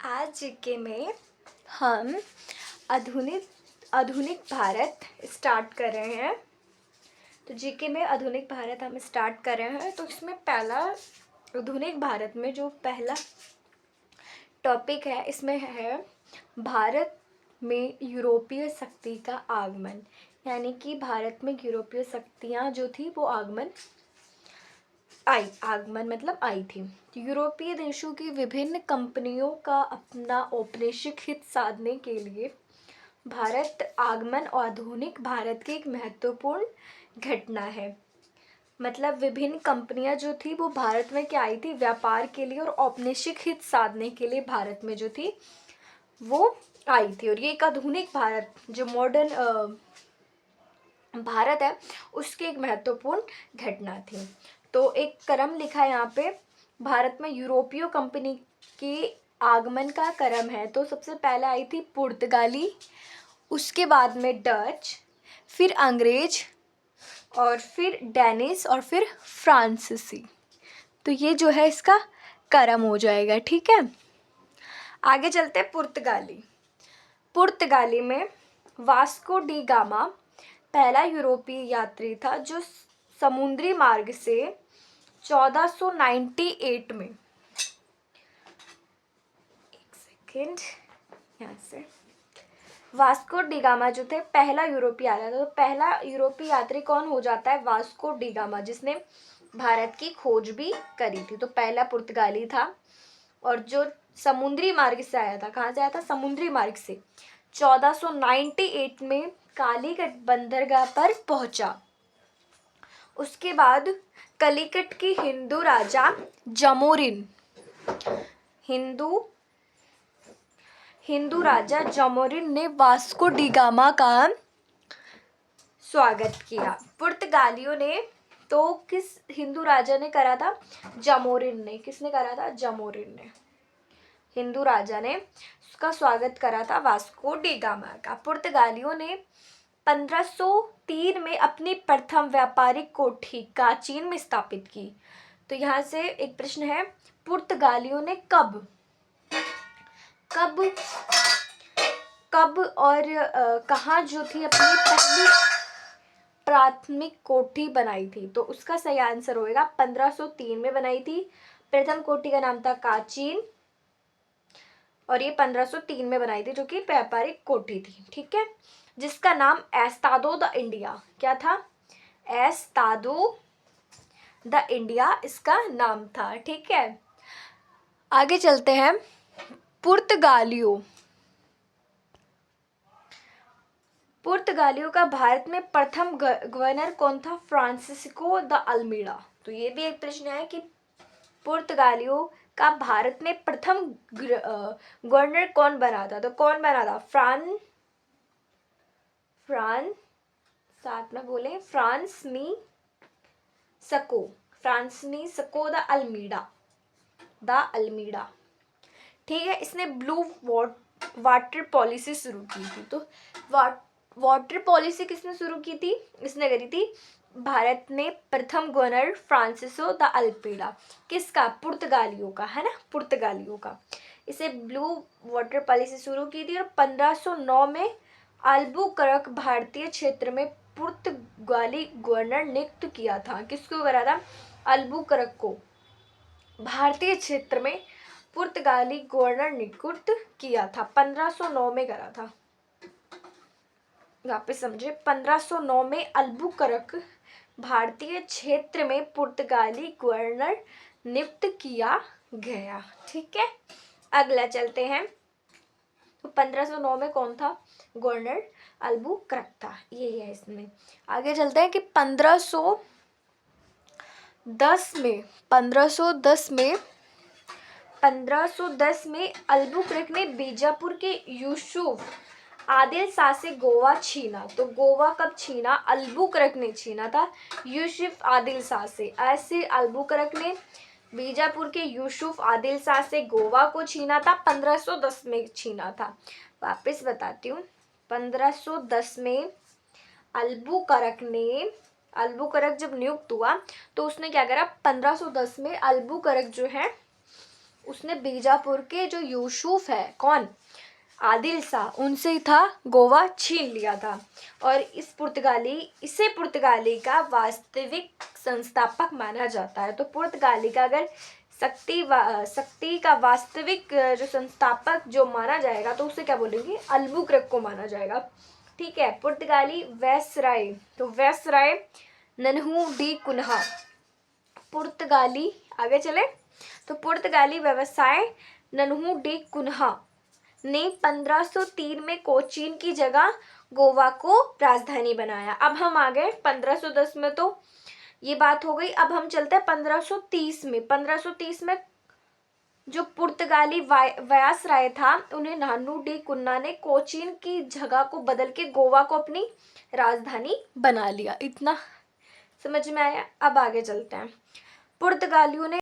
आज जीके में हम आधुनिक आधुनिक भारत स्टार्ट कर रहे हैं। तो जीके में आधुनिक भारत हम स्टार्ट कर रहे हैं। तो इसमें पहला आधुनिक भारत में जो पहला टॉपिक है इसमें है भारत में यूरोपीय शक्ति का आगमन। यानी कि भारत में यूरोपीय शक्तियाँ जो थी वो आगमन मतलब आई थी। यूरोपीय देशों की विभिन्न कंपनियों का अपना औपनिवेशिक हित साधने के लिए भारत आगमन आधुनिक भारत की एक महत्वपूर्ण घटना है। मतलब विभिन्न कंपनियां जो थी वो भारत में क्या आई थी, व्यापार के लिए और औपनिवेशिक हित साधने के लिए भारत में जो थी वो आई थी। और ये एक आधुनिक भारत जो मॉडर्न भारत है उसकी एक महत्वपूर्ण घटना थी। तो एक क्रम लिखा है यहाँ पे, भारत में यूरोपीय कंपनी के आगमन का क्रम है। तो सबसे पहले आई थी पुर्तगाली, उसके बाद में डच, फिर अंग्रेज और फिर डेनिश और फिर फ्रांसीसी। तो ये जो है इसका क्रम हो जाएगा, ठीक है। आगे चलते हैं पुर्तगाली। पुर्तगाली में वास्को डी गामा पहला यूरोपीय यात्री था जो समुद्री मार्ग से 1498 में, एक सेकेंड यहाँ से, वास्को डी गामा जो थे पहला यूरोपीय आया था। तो पहला यूरोपीय यात्री कौन हो जाता है? वास्को डी गामा, जिसने भारत की खोज भी करी थी। तो पहला पुर्तगाली था और जो समुद्री मार्ग से आया था। कहाँ से आया था? समुद्री मार्ग से 1498 में कालीकट बंदरगाह पर पहुंचा। उसके बाद कलिकट की हिंदू राजा हिंदू राजा जमोरिन ने वास्को डी गामा का स्वागत किया। पुर्तगालियों ने तो किस हिंदू राजा ने करा था? जमोरिन ने। किसने करा था? जमोरिन ने। हिंदू राजा ने उसका स्वागत करा था वास्को डी गामा का। पुर्तगालियों ने 1503 में अपनी प्रथम व्यापारिक कोठी काचीन में स्थापित की। तो यहाँ से एक प्रश्न है, पुर्तगालियों ने कब और कहाँ जो थी अपनी पहली प्राथमिक कोठी बनाई थी? तो उसका सही आंसर होएगा 1503 में बनाई थी। प्रथम कोठी का नाम था काचीन और ये 1503 में बनाई थी, जो कि व्यापारिक कोठी थी, ठीक है, जिसका नाम एस्तादो द इंडिया क्या था? एस्तादो द इंडिया इसका नाम था, ठीक है। आगे चलते हैं। पुर्तगालियों का भारत में प्रथम गवर्नर कौन था? Francisco de Almeida. तो ये भी एक प्रश्न है कि पुर्तगालियों का भारत में प्रथम गवर्नर कौन बना था? तो कौन बना था? साथ में बोले, फ्रांसिस्को द अल्मीडा, ठीक है। इसने ब्लू वाटर पॉलिसी शुरू की थी। तो वाटर पॉलिसी किसने शुरू की थी? इसने करी थी भारत में प्रथम गवर्नर फ्रांसिस्को द अल्मीडा। किसका? पुर्तगालियों का, है ना, पुर्तगालियों का। इसे ब्लू वाटर पॉलिसी शुरू की थी और 1509 में अल्बुकर्क भारतीय क्षेत्र में पुर्तगाली गवर्नर नियुक्त किया था। किसको करा था? अल्बुकर्क को भारतीय क्षेत्र में पुर्तगाली गवर्नर नियुक्त किया था। 1509 में करा था। यहाँ पे समझे, 1509 में अल्बुकर्क भारतीय क्षेत्र में पुर्तगाली गवर्नर नियुक्त किया गया, ठीक है। अगला चलते हैं। तो 1509 में कौन था गवर्नर? अल्बुकर्क था, यही है इसमें। आगे चलते हैं कि 1510 में अल्बुकर्क ने बीजापुर के यूसुफ आदिल शाह से गोवा छीना। तो गोवा कब छीना? अल्बुकर्क ने छीना था यूसुफ आदिल शाह से। ऐसे अल्बुकर्क ने बीजापुर के यूसुफ आदिल शाह से गोवा को छीना था। 1510 में छीना था। वापस बताती हूँ, 1510 में अल्बुकर्क जब नियुक्त हुआ तो उसने क्या करा? 1510 में अल्बुकर्क जो है उसने बीजापुर के जो यूसुफ है, कौन, आदिल शाह, उनसे था गोवा छीन लिया था। और इसे पुर्तगाली का वास्तविक संस्थापक माना जाता है। तो पुर्तगाली का अगर शक्ति का वास्तविक जो संस्थापक जो माना जाएगा तो उसे क्या बोलेंगे, अल्बुकर्क को माना जाएगा। ठीक है। पुर्तगाली वायसराय, तो वायसराय नन्हु डी कुन्हा, पुर्तगाली, आगे चले, तो पुर्तगाली व्यवसाय नन्हु डी कुन्हा ने 1503 में कोचीन की जगह गोवा को राजधानी बनाया। अब हम आ गए 1510 में, तो ये बात हो गई। अब हम चलते हैं 1530 में। 1530 में जो पुर्तगाली वायसराय था, उन्हें नानू डी कुन्ना ने कोचीन की जगह को बदल के गोवा को अपनी राजधानी बना लिया। इतना समझ में आया। अब आगे चलते हैं। पुर्तगालियों ने